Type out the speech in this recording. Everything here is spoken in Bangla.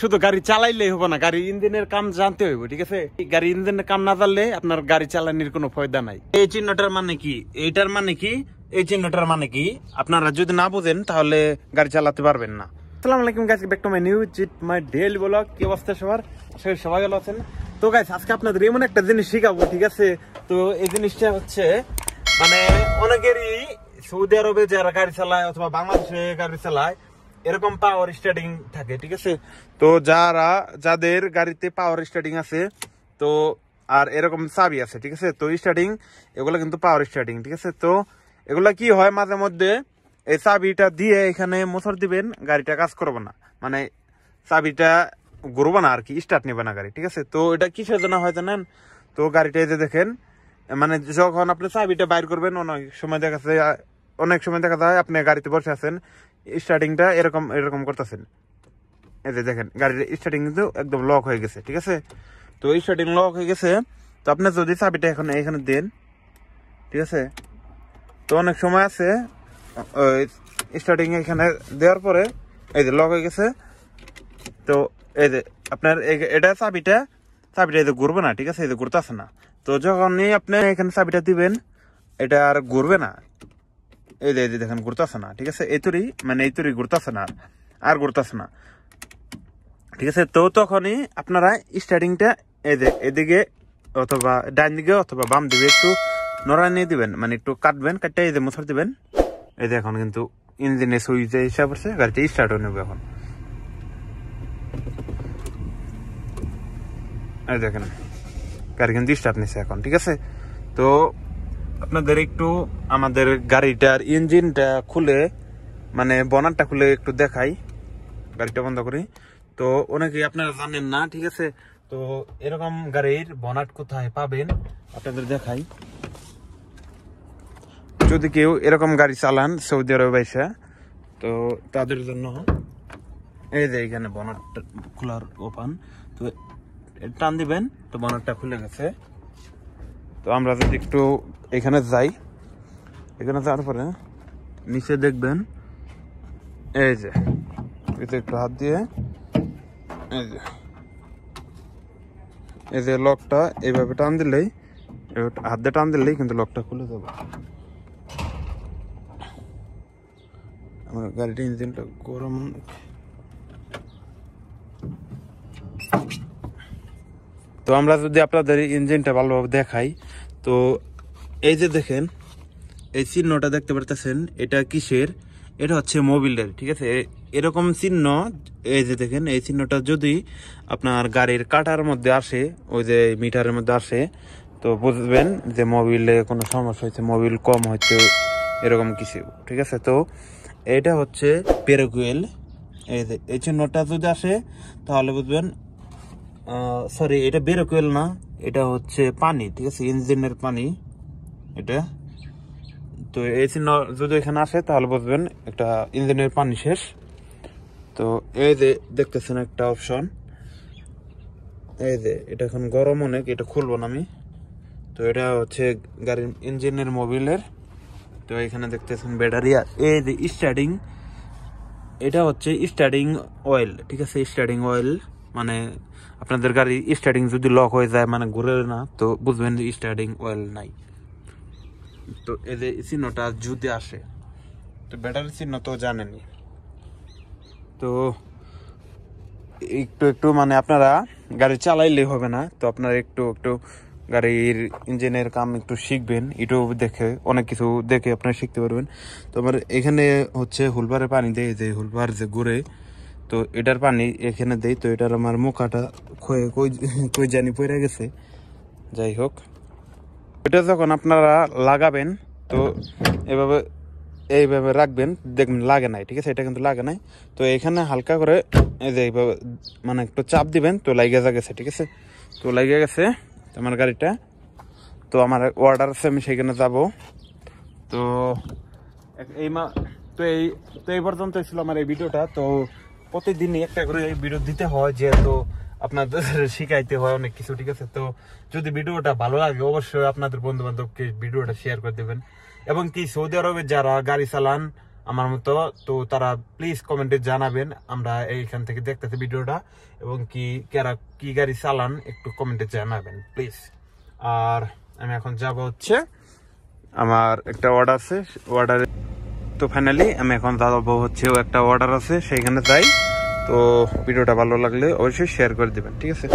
শুধু গাড়ি চালাইলেই হবে না, গাড়ি ইঞ্জিনের কাম জানতে হইব। ঠিক আছে, গাড়ি ইঞ্জিনের কাম না জানলে আপনার গাড়ি চালানোর কোনো ফায়দা নাই। এই চিহ্নটার মানে কি, এইটার মানে কি, এই চিহ্নটার মানে কি আপনারা যদি না বুঝেন তাহলে গাড়ি চালাতে পারবেন না। আসসালামু আলাইকুম guys, back to my new জিট মাই ডেইলি ব্লগ। কি অবস্থা সবার? সবাই ভালো আছেন তো? গাইস আজকে আপনাদের এমন একটা জিনিস শিখাবো, ঠিক আছে? তো এই জিনিসটা হচ্ছে মানে অনেকেরই সৌদি আরবে যারা গাড়ি চালায় অথবা বাংলাদেশে গাড়ি চালায় এরকম পাওয়ার স্টার্টিং থাকে। ঠিক আছে, তো যাদের গাড়িতে পাওয়ার স্টার্টিং আছে তো আর এরকম চাবি আছে, ঠিক আছে, তো স্টার্টিং এগুলো কিন্তু পাওয়ার স্টার্টিং। ঠিক আছে, তো এগুলা কি হয় মাঝে মধ্যে এই চাবিটা দিয়ে এখানে মোটর দিবেন, গাড়িটা কাজ করবে না, মানে চাবিটা ঘুরবো না আর কি, স্টার্ট নেবে না গাড়ি। ঠিক আছে, তো এটা কিসের জন্য হয় জানেন? তো গাড়িটা এই যে দেখেন, মানে যখন আপনি চাবিটা বাইর করবেন অনেক সময় দেখা যায় আপনি গাড়িতে বসে আছেন, স্টার্টিংটা এরকম এরকম করতেছেন, এই যে দেখেন গাড়ির স্টার্টিং কিন্তু একদম লক হয়ে গেছে। ঠিক আছে, তো স্টার্টিং লক হয়ে গেছে, তো আপনি যদি চাবিটা এখানে দেন, ঠিক আছে, তো অনেক সময় আছে স্টার্টিং এখানে দেওয়ার পরে এই যে লক হয়ে গেছে, তো এই যে আপনার এটা চাবিটা এই যে ঘুরবে না। ঠিক আছে, এই যে ঘুরতেছে না, তো যখনই আপনি এখানে চাবিটা দিবেন এটা আর ঘুরবে না, এই যে দেখেন ঘুরতেছে না। ঠিক আছে, এই তৈরি ঘুরতেছে না, আর ঘুরতেছে না। ঠিক আছে, তো তখনই আপনারা স্টার্টিংটা এই যে এদিকে অথবা ডান দিকে অথবা বাম দিকে একটু নড়া নিয়ে দিবেন, মানে একটু কাটবেন, কাটতে এই যে মোছর দিবেন। এই যে এখন কিন্তু ইঞ্জিনে সুইচে হিসাব আছে, গাড়িটা স্টার্ট হয়ে নেবে এখন। এই দেখেন গাড়ি কিন্তু স্টার্ট নিচ্ছে এখন। ঠিক আছে, তো আপনাদের একটু আমাদের গাড়িটার ইঞ্জিনটা খুলে, মানে বনারটা খুলে একটু দেখাই, গাড়িটা বন্ধ করি। তো অনেকে আপনারা জানেন না, ঠিক আছে, তো এরকম গাড়ির বনাট কোথায় পাবেন আপনাদের দেখাই। যদি কেউ এরকম গাড়ি চালান সৌদি আরবে এসে, তো তাদের জন্য এই যে এখানে বনাট খোলার ওপেন, তো টান দিবেন, তো বনাটটা খুলে গেছে। তো আমরা যদি একটু এখানে যাই, এখানে যাওয়ার পরে নিচে দেখবেন এই যে একটু হাত দিয়ে এই যে লকটা এইভাবে টান দিলেই, হাত দিয়ে টান দিলেই কিন্তু লকটা খুলে যাবে। আমার গাড়িটা ইঞ্জিনটা গরম, তো আমরা যদি আপনাদের ইঞ্জিনটা ভালোভাবে দেখাই, তো এই যে দেখেন এই চিহ্নটা দেখতে পারতেছেন, এটা কিসের? এটা হচ্ছে মোবিলের। ঠিক আছে, এরকম চিহ্ন এই যে দেখেন, এই চিহ্নটা যদি আপনার গাড়ির কাটার মধ্যে আসে, ওই যে মিটারের মধ্যে আসে, তো বুঝবেন যে মোবিলে কোনো সমস্যা হয়েছে, মোবিল কম হচ্ছে, এরকম কিছু। ঠিক আছে, তো এটা হচ্ছে ব্রেক অয়েল। এই যে এই চিহ্নটা যদি আসে তাহলে বুঝবেন, সরি এটা ব্রেক অয়েল না, এটা হচ্ছে পানি। ঠিক আছে, ইঞ্জিনের পানি এটা। তো এই চিহ্ন যদি এখানে আসে তাহলে বুঝবেন একটা ইঞ্জিনের পানি শেষ। তো এই যে দেখতেছেন একটা অপশন, এই যে এটা এখন গরম অনেক, এটা খুলবো না আমি। তো এটা হচ্ছে গাড়ির ইঞ্জিনের মোবিলের। তো এখানে দেখতেছেন ব্যাটারি, আর এই যে স্টার্টিং, এটা হচ্ছে স্টার্টিং অয়েল। ঠিক আছে, স্টার্টিং অয়েল মানে আপনাদের গাড়ি স্টার্টিং যদি লক হয়ে যায়, মানে ঘুরে না, তো বুঝবেন যে স্টার্টিং অয়েল নাই। তো এই যে চিহ্নটা যদি আসে, তো ব্যাটারি চিহ্ন তো জানেনি, তো একটু মানে আপনারা গাড়ি চালাইলেই হবে না, তো আপনারা একটু গাড়ির ইঞ্জিনের কাম একটু শিখবেন, ইউটিউব দেখে অনেক কিছু দেখে আপনারা শিখতে পারবেন। তো আমার এখানে হচ্ছে হুলবারের পানি দেয়, যে হুলবার যে ঘুরে, তো এটার পানি এখানে দেই, তো এটার আমার মুখাটা কই জানি পড়ে গেছে। যাই হোক, এটা যখন আপনারা লাগাবেন তো এইভাবে রাখবেন, দেখবেন লাগে নাই। ঠিক আছে, এটা কিন্তু লাগে নাই। তো এখানে হালকা করে এই যে এইভাবে মানে একটু চাপ দিবেন, তো লাগিয়ে গেছে। ঠিক আছে, তো লাগিয়ে গেছে আমার গাড়িটা। তো আমার অর্ডার আছে, আমি সেখানে যাব। তো এই পর্যন্ত ছিল আমার এই ভিডিওটা। তো প্রতিদিনই একটা করে এই ভিডিও দিতে হয়, যেহেতু আপনাদের শিখাইতে হয় অনেক কিছু। ঠিক আছে, তো যদি ভিডিওটা ভালো লাগে অবশ্যই আপনাদের বন্ধু বান্ধবকে ভিডিওটা শেয়ার করে দেবেন, এবং কি সৌদি আরবে যারা গাড়ি চালান আমার মতো, তো তারা প্লিজ কমেন্টে জানাবেন। আমরা এইখান থেকে দেখতেছি ভিডিওটা, এবং কি গাড়ি চালান একটু কমেন্টে জানাবেন প্লিজ। আর আমি এখন যাব হচ্ছে আমার একটা অর্ডার আছে, অর্ডারে তো ফাইনালি আমি এখন যাবো হচ্ছে একটা অর্ডার আছে সেইখানে যাই। তো ভিডিওটা ভালো লাগলে অবশ্যই শেয়ার করে দিবেন, ঠিক আছে।